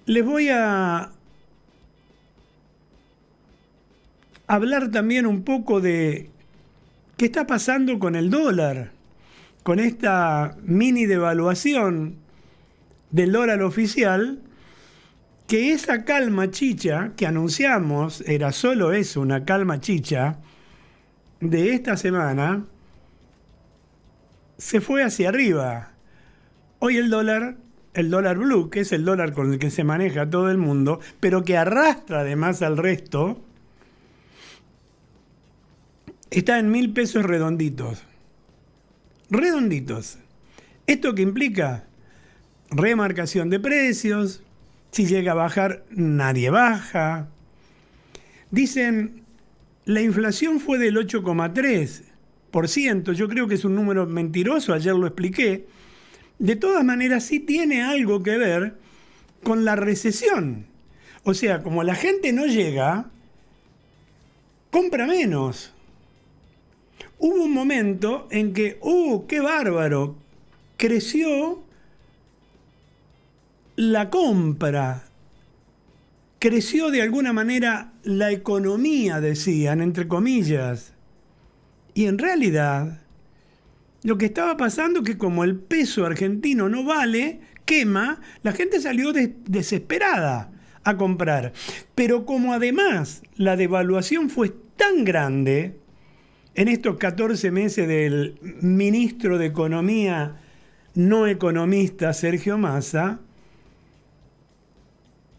Les voy a hablar también un poco de qué está pasando con el dólar, con esta mini devaluación del dólar oficial, que esa calma chicha que anunciamos, era solo eso, una calma chicha, de esta semana, se fue hacia arriba. Hoy el dólar blue, que es el dólar con el que se maneja todo el mundo, pero que arrastra además al resto, está en 1.000 pesos redonditos. Redonditos. ¿Esto qué implica? Remarcación de precios. Si llega a bajar, nadie baja. Dicen, la inflación fue del 8,3%. Yo creo que es un número mentiroso, ayer lo expliqué. De todas maneras, sí tiene algo que ver con la recesión. O sea, como la gente no llega, compra menos. Hubo un momento en que, qué bárbaro, creció la compra, creció de alguna manera la economía, decían, entre comillas. Y en realidad, lo que estaba pasando es que como el peso argentino no vale, quema, la gente salió desesperada a comprar. Pero como además la devaluación fue tan grande, en estos 14 meses del ministro de Economía no economista Sergio Massa,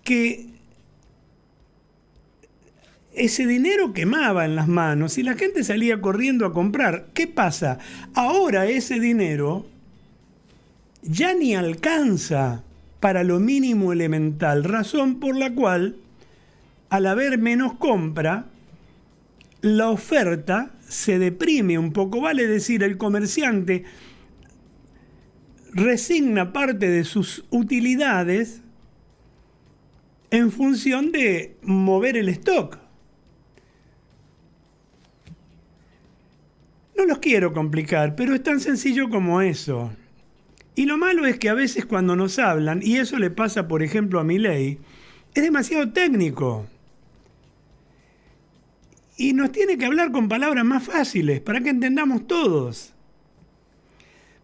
que ese dinero quemaba en las manos y la gente salía corriendo a comprar. ¿Qué pasa? Ahora ese dinero ya ni alcanza para lo mínimo elemental, razón por la cual, al haber menos compra, la oferta se deprime un poco, vale decir, el comerciante resigna parte de sus utilidades en función de mover el stock. No los quiero complicar, pero es tan sencillo como eso. Y lo malo es que a veces cuando nos hablan, y eso le pasa por ejemplo a Milei, es demasiado técnico. Y nos tiene que hablar con palabras más fáciles para que entendamos todos.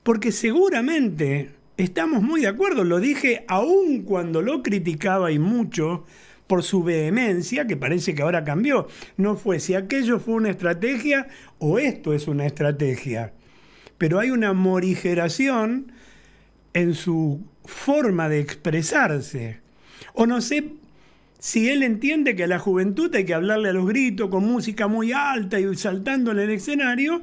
Porque seguramente estamos muy de acuerdo, lo dije aún cuando lo criticaba y mucho por su vehemencia, que parece que ahora cambió. No fue si aquello fue una estrategia o esto es una estrategia. Pero hay una morigeración en su forma de expresarse. O no sé si él entiende que a la juventud hay que hablarle a los gritos con música muy alta y saltando en el escenario,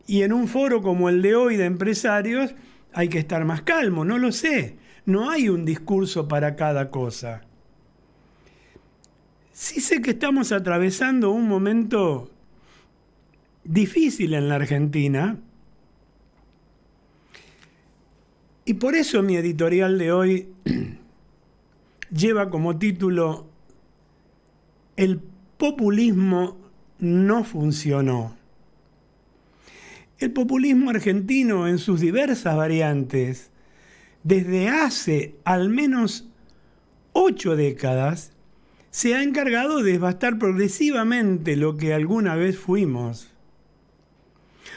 y en un foro como el de hoy de empresarios hay que estar más calmo. No lo sé. No hay un discurso para cada cosa. Sí sé que estamos atravesando un momento difícil en la Argentina, y por eso mi editorial de hoy lleva como título El populismo no funcionó. El populismo argentino en sus diversas variantes, desde hace al menos 8 décadas, se ha encargado de devastar progresivamente lo que alguna vez fuimos.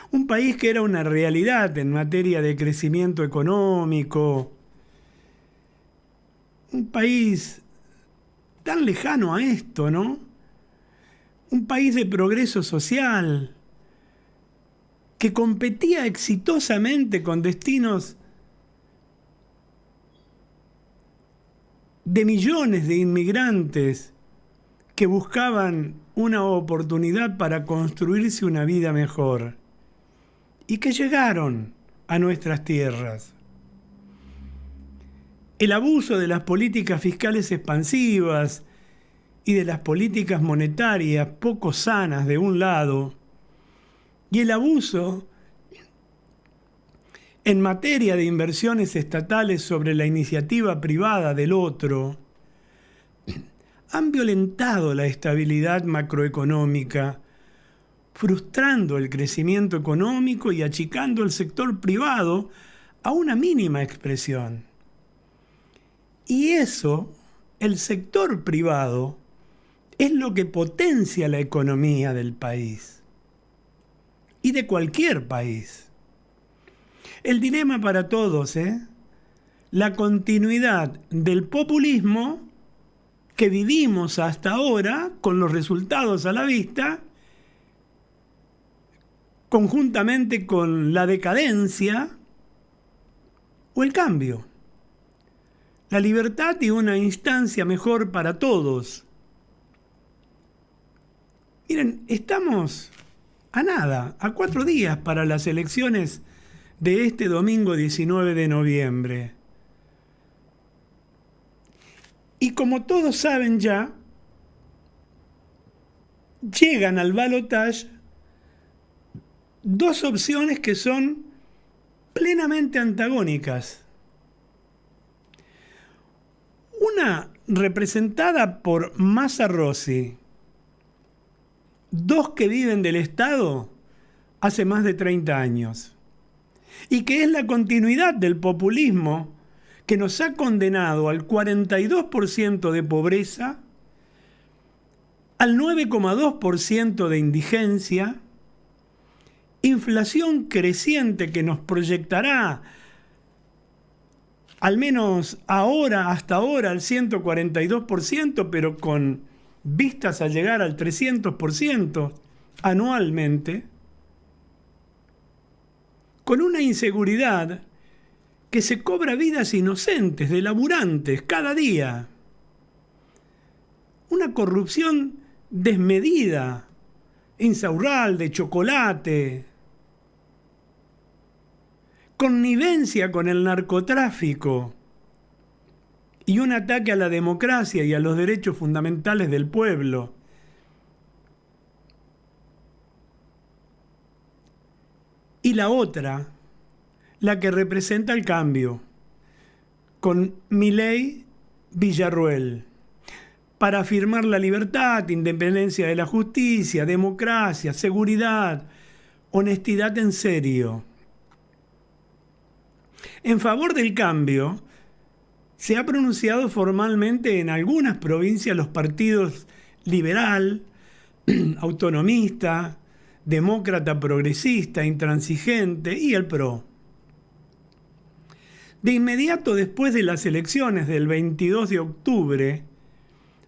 Un país que era una realidad en materia de crecimiento económico, un país tan lejano a esto, ¿no? Un país de progreso social, que competía exitosamente con destinos de millones de inmigrantes que buscaban una oportunidad para construirse una vida mejor y que llegaron a nuestras tierras. El abuso de las políticas fiscales expansivas y de las políticas monetarias poco sanas de un lado, y el abuso en materia de inversiones estatales sobre la iniciativa privada del otro, han violentado la estabilidad macroeconómica, frustrando el crecimiento económico y achicando el sector privado a una mínima expresión. Y eso el sector privado es lo que potencia la economía del país y de cualquier país. El dilema para todos, la continuidad del populismo que vivimos hasta ahora con los resultados a la vista, conjuntamente con la decadencia o el cambio. La libertad y una instancia mejor para todos. Miren, estamos a nada, a 4 días para las elecciones de este domingo 19 de noviembre. Y como todos saben ya, llegan al balotaje 2 opciones que son plenamente antagónicas. Una representada por Massa Rossi, 2 que viven del Estado hace más de 30 años, y que es la continuidad del populismo que nos ha condenado al 42% de pobreza, al 9,2% de indigencia, inflación creciente que nos proyectará, al menos ahora, hasta ahora, al 142%, pero con vistas a llegar al 300% anualmente, con una inseguridad que se cobra vidas inocentes de laburantes cada día, una corrupción desmedida, Insaurralde, Chocolate, connivencia con el narcotráfico y un ataque a la democracia y a los derechos fundamentales del pueblo. Y la otra, la que representa el cambio, con Milei Villarruel, para afirmar la libertad, independencia de la justicia, democracia, seguridad, honestidad en serio. En favor del cambio, se ha pronunciado formalmente en algunas provincias los partidos liberal, autonomista, demócrata progresista, intransigente y el PRO. De inmediato después de las elecciones del 22 de octubre,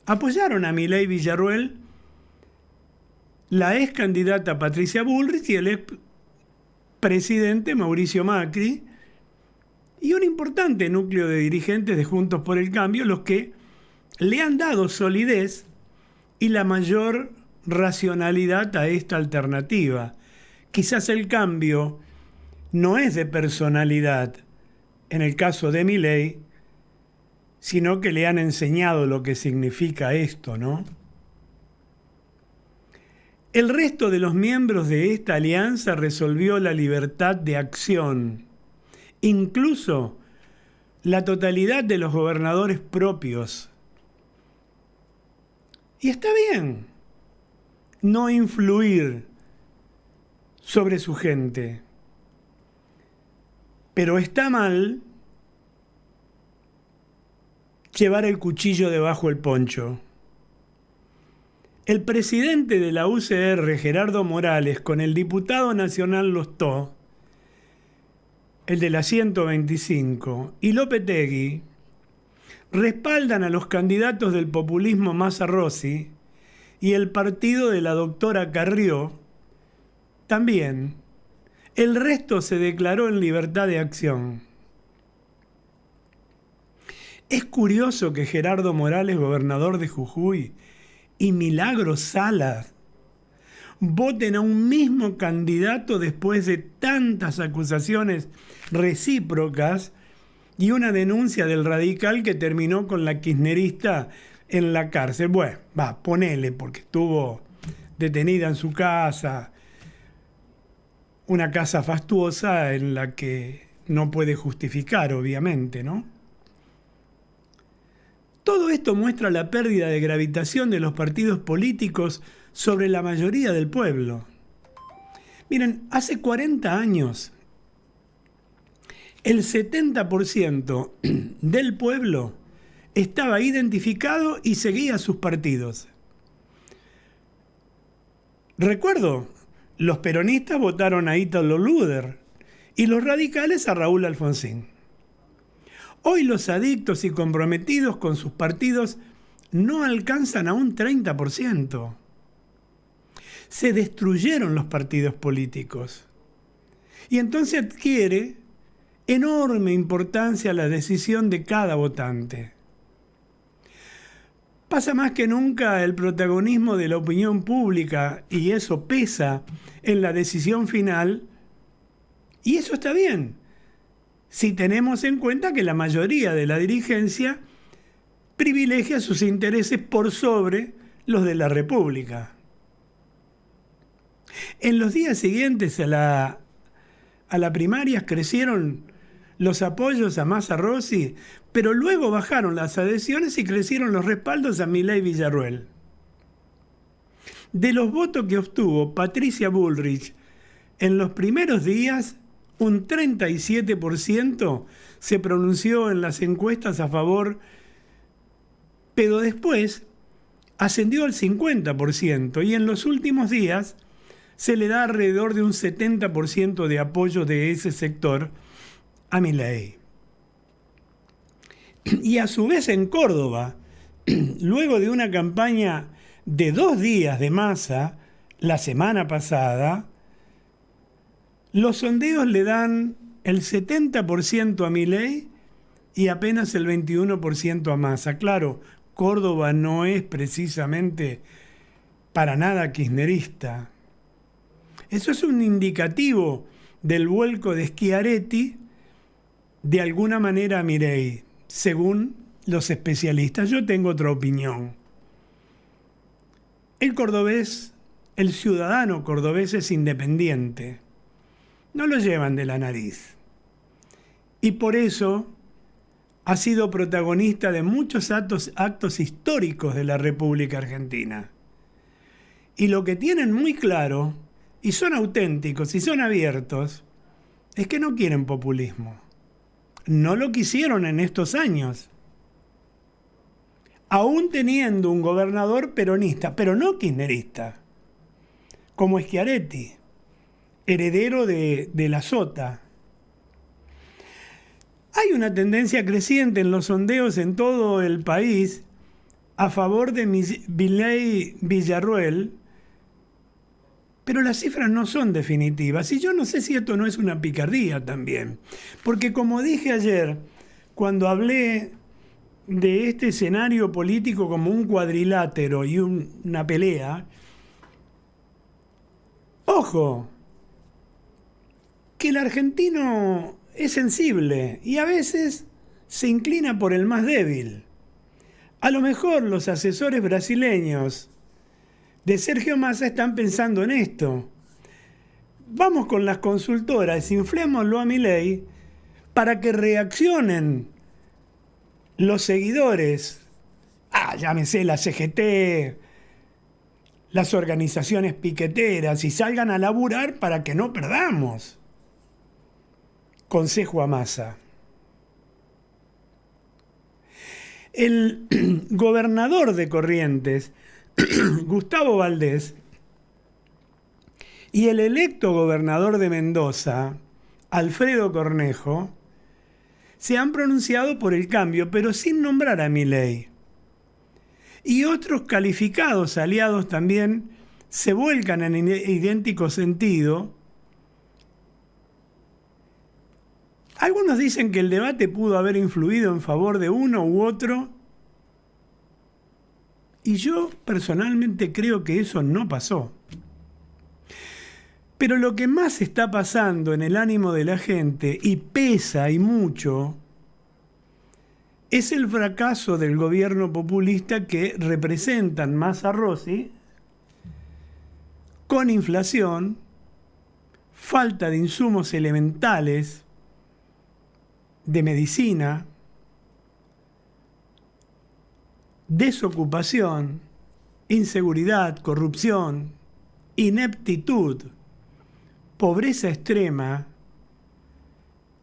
apoyaron a Milei Villarruel la ex candidata Patricia Bullrich y el ex presidente Mauricio Macri y un importante núcleo de dirigentes de Juntos por el Cambio, los que le han dado solidez y la mayor racionalidad a esta alternativa. Quizás el cambio no es de personalidad, en el caso de Milei, sino que le han enseñado lo que significa esto, ¿no? El resto de los miembros de esta alianza resolvió la libertad de acción, incluso la totalidad de los gobernadores propios. Y está bien no influir sobre su gente, pero está mal llevar el cuchillo debajo del poncho. El presidente de la UCR, Gerardo Morales, con el diputado nacional Lostó, el de la 125, y Lopetegui, respaldan a los candidatos del populismo Massa Rossi y el partido de la doctora Carrió también. El resto se declaró en libertad de acción. Es curioso que Gerardo Morales, gobernador de Jujuy, y Milagros Salas voten a un mismo candidato después de tantas acusaciones recíprocas y una denuncia del radical que terminó con la kirchnerista en la cárcel. Bueno, ponele, porque estuvo detenida en su casa, una casa fastuosa en la que no puede justificar, obviamente, ¿no? Todo esto muestra la pérdida de gravitación de los partidos políticos sobre la mayoría del pueblo. Miren, hace 40 años, el 70% del pueblo estaba identificado y seguía sus partidos. Recuerdo, los peronistas votaron a Ítalo Luder y los radicales a Raúl Alfonsín. Hoy los adictos y comprometidos con sus partidos no alcanzan a un 30%. Se destruyeron los partidos políticos. Y entonces adquiere enorme importancia la decisión de cada votante. Pasa más que nunca el protagonismo de la opinión pública y eso pesa en la decisión final. Y eso está bien, si tenemos en cuenta que la mayoría de la dirigencia privilegia sus intereses por sobre los de la República. En los días siguientes a la primaria crecieron los apoyos a Massa Rossi, pero luego bajaron las adhesiones y crecieron los respaldos a Milei Villarruel. De los votos que obtuvo Patricia Bullrich en los primeros días, un 37% se pronunció en las encuestas a favor, pero después ascendió al 50% y en los últimos días se le da alrededor de un 70% de apoyo de ese sector a Milei. Y a su vez en Córdoba, luego de una campaña de 2 días de Massa, la semana pasada, los sondeos le dan el 70% a Milei y apenas el 21% a Massa. Claro, Córdoba no es precisamente para nada kirchnerista. Eso es un indicativo del vuelco de Schiaretti de alguna manera a Milei, según los especialistas. Yo tengo otra opinión. El cordobés, el ciudadano cordobés es independiente. No lo llevan de la nariz. Y por eso ha sido protagonista de muchos actos históricos de la República Argentina. Y lo que tienen muy claro, y son auténticos y son abiertos, es que no quieren populismo. No lo quisieron en estos años. Aún teniendo un gobernador peronista, pero no kirchnerista, como Schiaretti, heredero de la Sota. Hay una tendencia creciente en los sondeos en todo el país a favor de Milei Villarruel, pero las cifras no son definitivas. Y yo no sé si esto no es una picardía también. Porque como dije ayer, cuando hablé de este escenario político como un cuadrilátero y una pelea, ojo, que el argentino es sensible y a veces se inclina por el más débil. A lo mejor los asesores brasileños de Sergio Massa están pensando en esto. Vamos con las consultoras, inflémoslo a Milei para que reaccionen los seguidores, llámese la CGT, las organizaciones piqueteras, y salgan a laburar para que no perdamos. Consejo a Massa. El gobernador de Corrientes, Gustavo Valdés, y el electo gobernador de Mendoza, Alfredo Cornejo, se han pronunciado por el cambio, pero sin nombrar a Milei. Y otros calificados aliados también se vuelcan en idéntico sentido. Algunos dicen que el debate pudo haber influido en favor de uno u otro, y yo personalmente creo que eso no pasó. Pero lo que más está pasando en el ánimo de la gente, y pesa y mucho, es el fracaso del gobierno populista que representan Massa Rossi, con inflación, falta de insumos elementales, de medicina, desocupación, inseguridad, corrupción, ineptitud, pobreza extrema,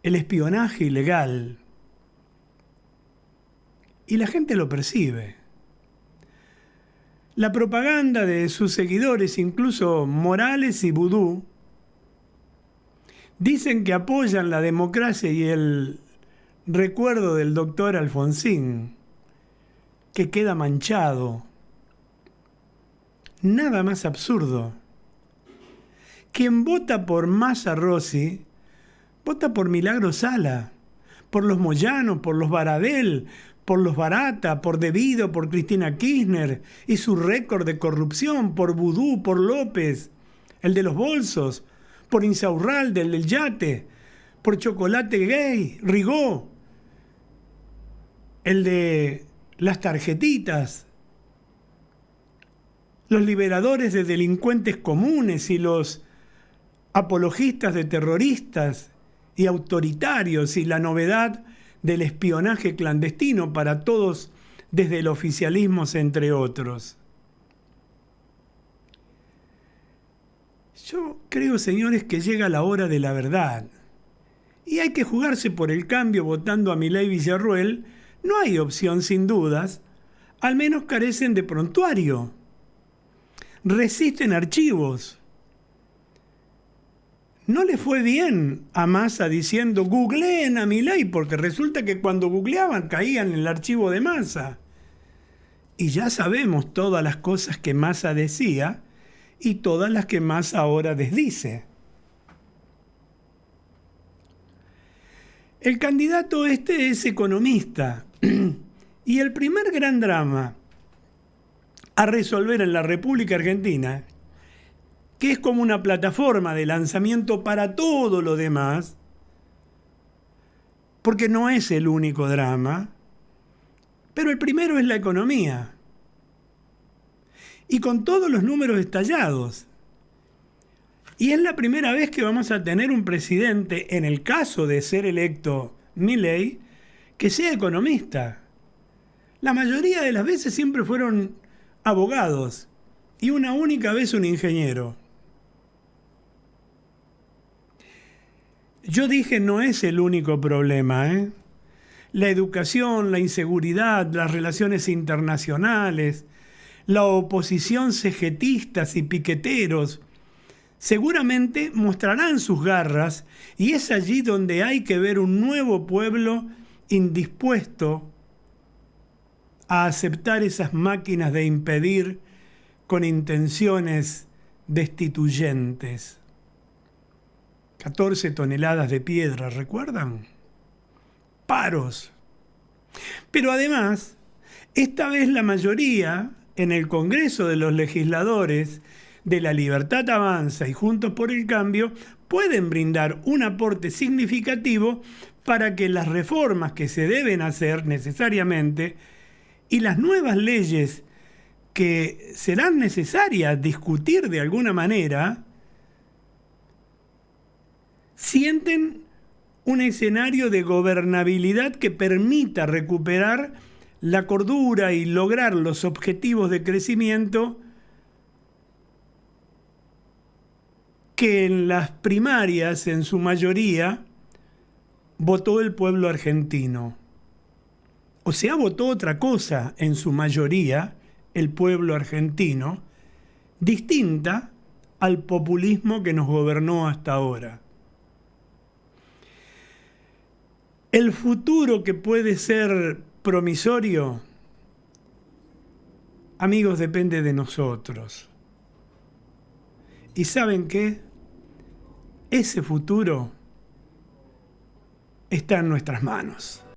el espionaje ilegal. y la gente lo percibe. La propaganda de sus seguidores, incluso Morales y Vudú, dicen que apoyan la democracia y el recuerdo del doctor Alfonsín, que queda manchado. Nada más absurdo. Quien vota por Massa Rossi, vota por Milagro Sala, por los Moyano, por los Baradel, por los Barata, por Devido, por Cristina Kirchner y su récord de corrupción, por Vudú, por López, el de los bolsos, por Insaurralde, el del yate, por Chocolate Gay, Rigó, el de las tarjetitas, los liberadores de delincuentes comunes y los apologistas de terroristas y autoritarios y la novedad del espionaje clandestino para todos desde el oficialismo, entre otros. Yo creo, señores, que llega la hora de la verdad y hay que jugarse por el cambio votando a Milei Villarruel. No hay opción sin dudas, al menos carecen de prontuario, resisten archivos. No le fue bien a Massa diciendo googleen a Milei, porque resulta que cuando googleaban caían en el archivo de Massa. Y ya sabemos todas las cosas que Massa decía y todas las que Massa ahora desdice. El candidato este es economista y el primer gran drama a resolver en la República Argentina, que es como una plataforma de lanzamiento para todo lo demás, porque no es el único drama, pero el primero es la economía. Y con todos los números estallados. Y es la primera vez que vamos a tener un presidente, en el caso de ser electo Milei, que sea economista. La mayoría de las veces siempre fueron abogados y una única vez un ingeniero. Yo dije, no es el único problema, ¿eh? La educación, la inseguridad, las relaciones internacionales, la oposición cegetistas y piqueteros, seguramente mostrarán sus garras y es allí donde hay que ver un nuevo pueblo indispuesto a aceptar esas máquinas de impedir con intenciones destituyentes. 14 toneladas de piedra, ¿recuerdan? Paros. Pero además, esta vez la mayoría en el Congreso de los Legisladores de La Libertad Avanza y Juntos por el Cambio pueden brindar un aporte significativo para que las reformas que se deben hacer necesariamente y las nuevas leyes que serán necesarias discutir de alguna manera sienten un escenario de gobernabilidad que permita recuperar la cordura y lograr los objetivos de crecimiento que en las primarias, en su mayoría, votó el pueblo argentino. O sea, votó otra cosa en su mayoría el pueblo argentino, distinta al populismo que nos gobernó hasta ahora. El futuro que puede ser promisorio, amigos, depende de nosotros. ¿Y saben qué? Ese futuro está en nuestras manos.